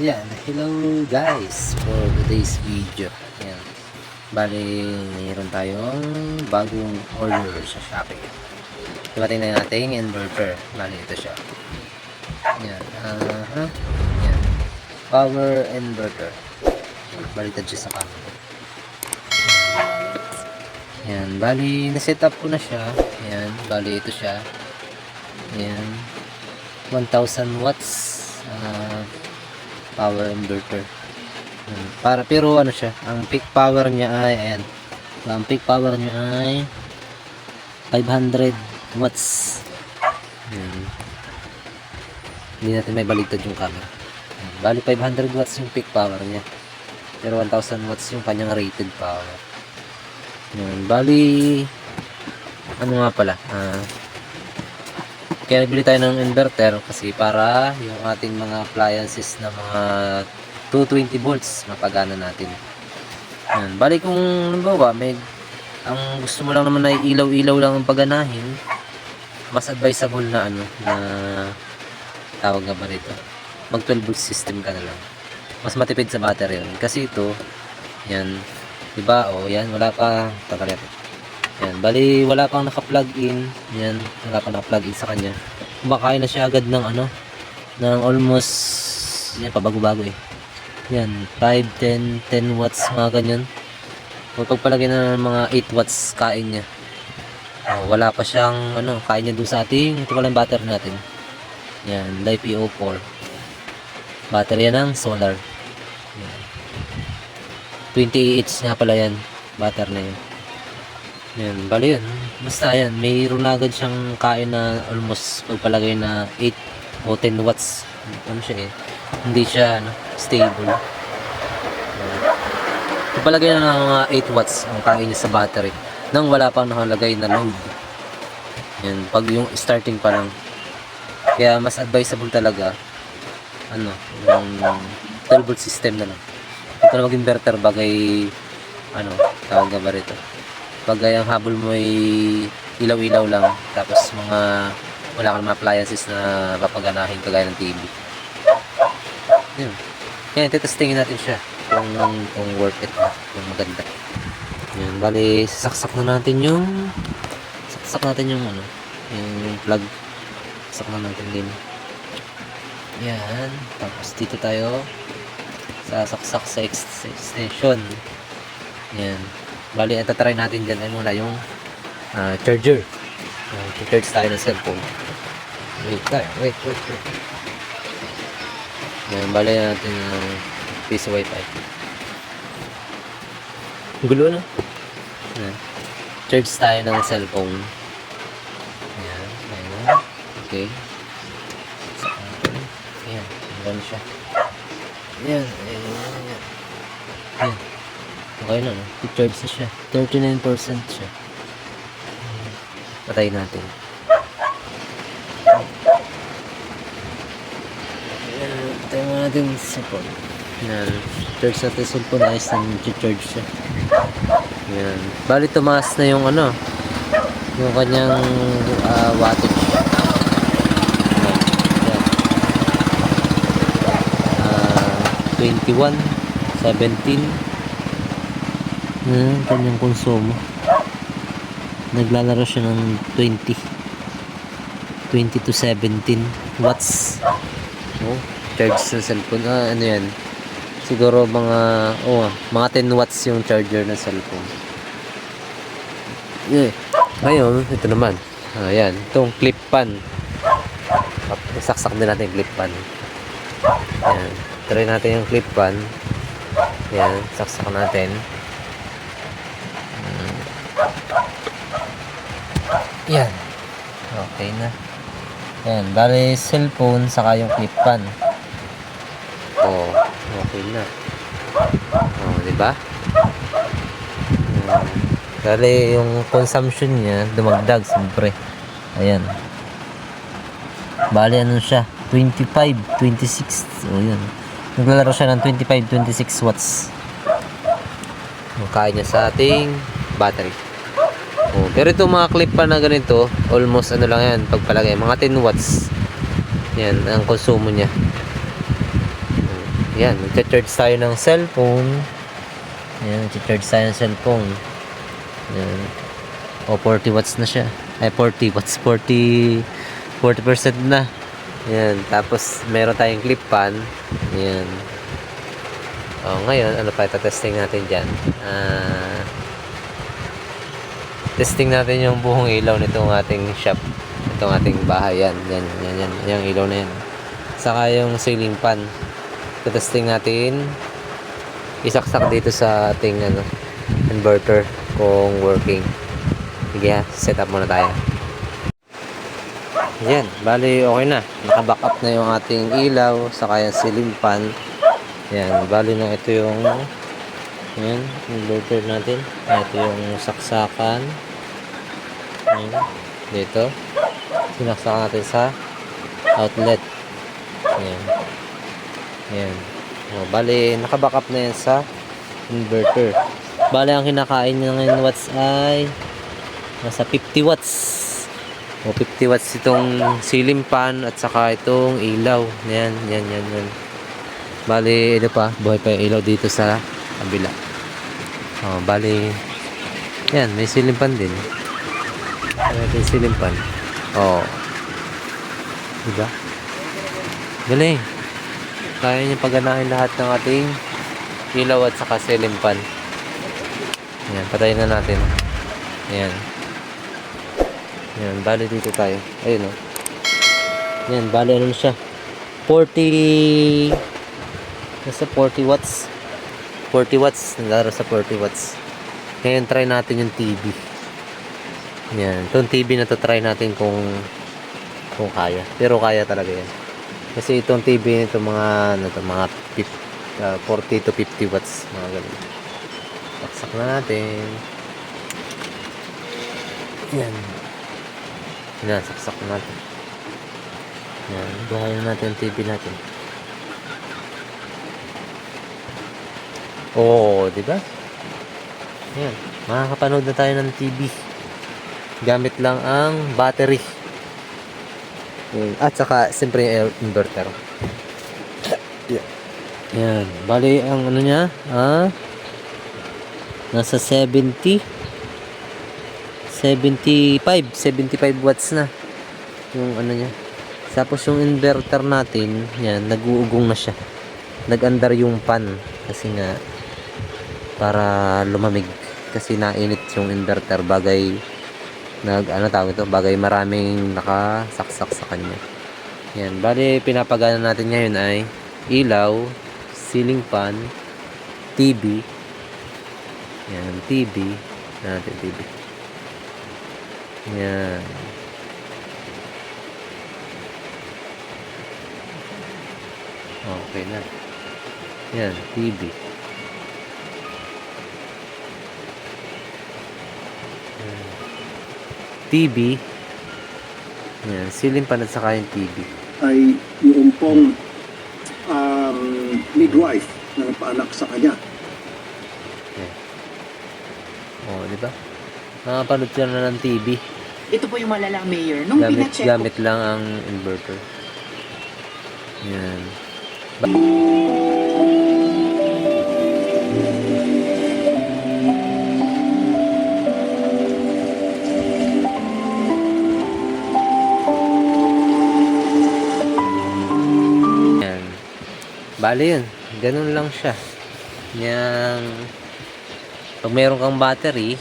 Yan, hello guys for today's video. Yan. Bali, mayroon tayong bagong order sa Shopee. Dumating na natin inverter. Bali, ito siya. Yan. Yan. Power inverter. Balitad siya sa camera. Yan. Bali, naset up ko na siya. Yan. Bali, ito siya. Yan. 1000 watts. Power inverter. Pero ano siya, ang peak power niya ay ayan. Ang peak power niya ay 500 watts. Hindi natin may baligtad yung camera. Bali 500 watts yung peak power niya. Pero 1000 watts yung kanyang rated power. Bali ano nga pala? Kaya nabili tayo ng inverter kasi para yung ating mga appliances na mga 220 volts mapagana natin. Yan. Bali kung halimbawa ang gusto mo lang naman ay ilaw-ilaw lang ang paganahin, mas advisable na na tawag nga ba rito? Mag 12 volt system ka na lang. Mas matipid sa battery yun. Kasi ito, yan, diba? O yan, wala pa, tagalit. Yan, bali wala pang naka-plug in. Yan, wala pang naka-plug in sa kanya. Kumakain na siya agad ng ng almost yan, pabago-bago eh. Yan, 5, 10 watts mga ganyan. Kung pagpalagay na ng mga 8 watts kain niya. Wala pa siyang kain niya doon sa ating ito pala yung battery natin. Yan, LiPo4. Battery yan ng solar. Yan. 20 Ah nga pala yan, battery na yan. Yan, bali yun. Basta yan, mayroon na agad siyang kain na almost pagpalagay na 8 o 10 watts. Ano siya eh. Hindi siya stable. Pagpalagay na ng mga 8 watts ang kain niya sa battery nang wala pang nakalagay na load. Yan, pag yung starting pa lang. Kaya mas advisable talaga yung 12 volt system na lang. Ito na mag-inverter bagay tawag nga ba rito? Bagay ang habol mo ay ilaw-ilaw lang, tapos wala kang mga appliances na papaganahin kagaya ng TV. Yun. Yan, titestingin natin siya kung worth it na, kung maganda. Yan, bali saksak natin yung plug. Saksak na natin din. Yan, tapos dito tayo sasaksak sa extension. Yan. Bali, try natin dyan ay muna yung charger. I-charge tayo ng cellphone. Wait. Yan, bali natin yung piece of wifi. Gulo na. Yan. Charge tayo ng cellphone. Yan. Okay. Yan. Yan siya. Yan. Yan. Okay na, no? I-charge na siya. 39% siya. Patay natin. Patay mo natin yung cellphone. Yan. Charge natin yung cellphone. Ayos na i-charge siya. Yan. Bali, tumaas na yung yung kanyang wattage. Yan. 21, 17. Kanyang konsumo. Naglalaro siya ng 20 to 17 watts. Charge sa cellphone. Ano yan? Siguro mga 10 watts yung charger ng cellphone. Ngayon, ito naman. Ayan, itong clip pan. Saksak din natin yung clip pan. Ayan, try natin yung clip pan. Ayan, saksak natin. Yan. Okay na. Yan. Bali, cellphone saka yung clip pan. Okay na. Diba? Bali, yung consumption niya dumagdag, siyempre. Ayan. Bali, siya? 25, 26. Yan. Naglalaro siya ng 25, 26 watts. Ang kaya niya sa ating battery. Pero itong mga clip pa na ganito, almost lang yan, pagpalagay, mga 10 watts. Yan, ang konsumo niya. Yan, magcha-charge tayo ng cellphone. Yan, magcha-charge tayo ng cellphone. Yan. O, 40 watts na siya. Ay, 40 watts. 40% na. Yan. Tapos, meron tayong clip fan. Yan. O, ngayon, ano pa ita-testing natin dyan? Testing natin yung buong ilaw nitong ating shop. Itong ating bahay. Yan. Yung ilaw na yan. Saka yung ceiling fan. Testing natin. Isaksak dito sa ating inverter kung working. Sige ha, set up muna tayo. Yan, bali okay na. Naka-back up na yung ating ilaw, saka yung ceiling fan. Yan, bali na ito yung yan, inverter natin. Ito yung saksakan. Yan, dito. Sinaksakan natin sa outlet. Yan. Yan. O, bali, naka-back up na yan sa inverter. Bali, ang kinakain niya ng watts ay nasa 50 watts. O, 50 watts itong ceiling fan at saka itong ilaw. Yan. Bali, ito pa. Buhay pa yung ilaw dito sa kabila. O, bali, yan. May ceiling fan din. May ceiling fan. O. Diba? Galing. Kaya niya paganahin lahat ng ating ilaw at saka ceiling fan. Yan, patayin na natin. Yan. Yan, bali dito tayo. Ayun o. Yan, bali ano siya. 40 nasa 40 watts. 40 watts. Nagdaro sa 40 watts. Ngayon, try natin yung TV. Yan. Itong TV na to try natin kung kaya. Pero kaya talaga yan. Kasi itong TV nito mga 40 to 50 watts, mga ganun. Saksak na natin. Yan. Yan, saksak na natin. Yan, buhayin natin yung TV natin. Oo, di ba? Yan, makakapanood na tayo ng TV. Gamit lang ang battery. At saka siyempre yung inverter. Yan, bali ang ano niya, nasa 75 watts na yung ano niya. Tapos yung inverter natin, yan, nag-uugong na siya. Nag-andar yung fan kasi nga para lumamig kasi nainit yung inverter, bagay bagay maraming nakasaksak sa kanya. Yan, bali pinapagana natin ngayon ay ilaw, ceiling fan, TV. Yan, TV. Natin TV. Yan. Okay na. Yan, TV. TV. Yan, ceiling fan at saka yung TV. Ay yung pong midwife na nagpaanak sa kanya. Yan. Oh, di ba? Nakapanood sila na ng TV. Ito po yung malala, Mayor. Nung pinacheck Gamit lang ang inverter. Yan. Bali yun, ganun lang siya. Pag mayroon kang battery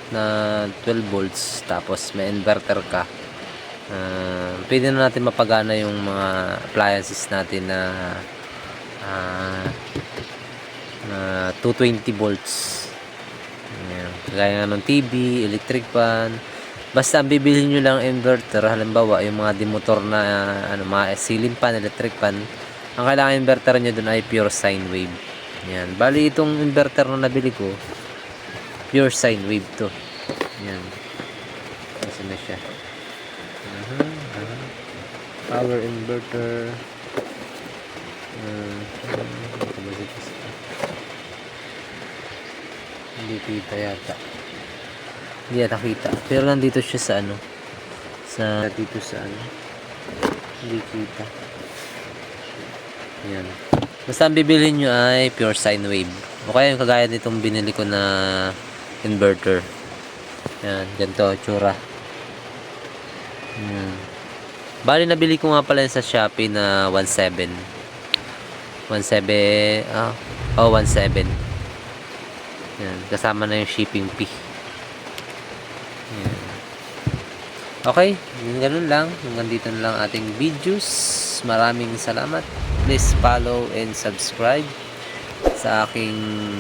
na 12 volts tapos may inverter ka, pwede na natin mapagana yung mga appliances natin na 220 volts. Kagaya nga ng TV, electric fan. Basta ang bibili nyo lang inverter, halimbawa yung mga demotor na mga ceiling fan, electric fan, ang kailangan inverter nyo dun ay pure sine wave. Yan. Bali itong inverter na nabili ko, pure sine wave to. Yan. Kasi na siya. Power inverter. Hindi kita yata. Hindi yata kita. Pero nandito siya sa dito sa hindi kita. Yan. Basta ang bibilhin nyo ay pure sine wave. O kaya yung kagaya nitong binili ko na inverter. Yan, ganito, tsura. Yan. Bali, nabili ko nga pala yun sa Shopee na 1.7. 1.7, 1.7. Yan, kasama na yung shipping fee. Yan. Okay, yung ganun lang. Hanggang dito na lang ating videos. Maraming salamat. Please follow and subscribe sa aking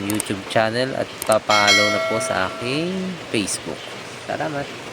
YouTube channel at papalo na po sa aking Facebook. Salamat.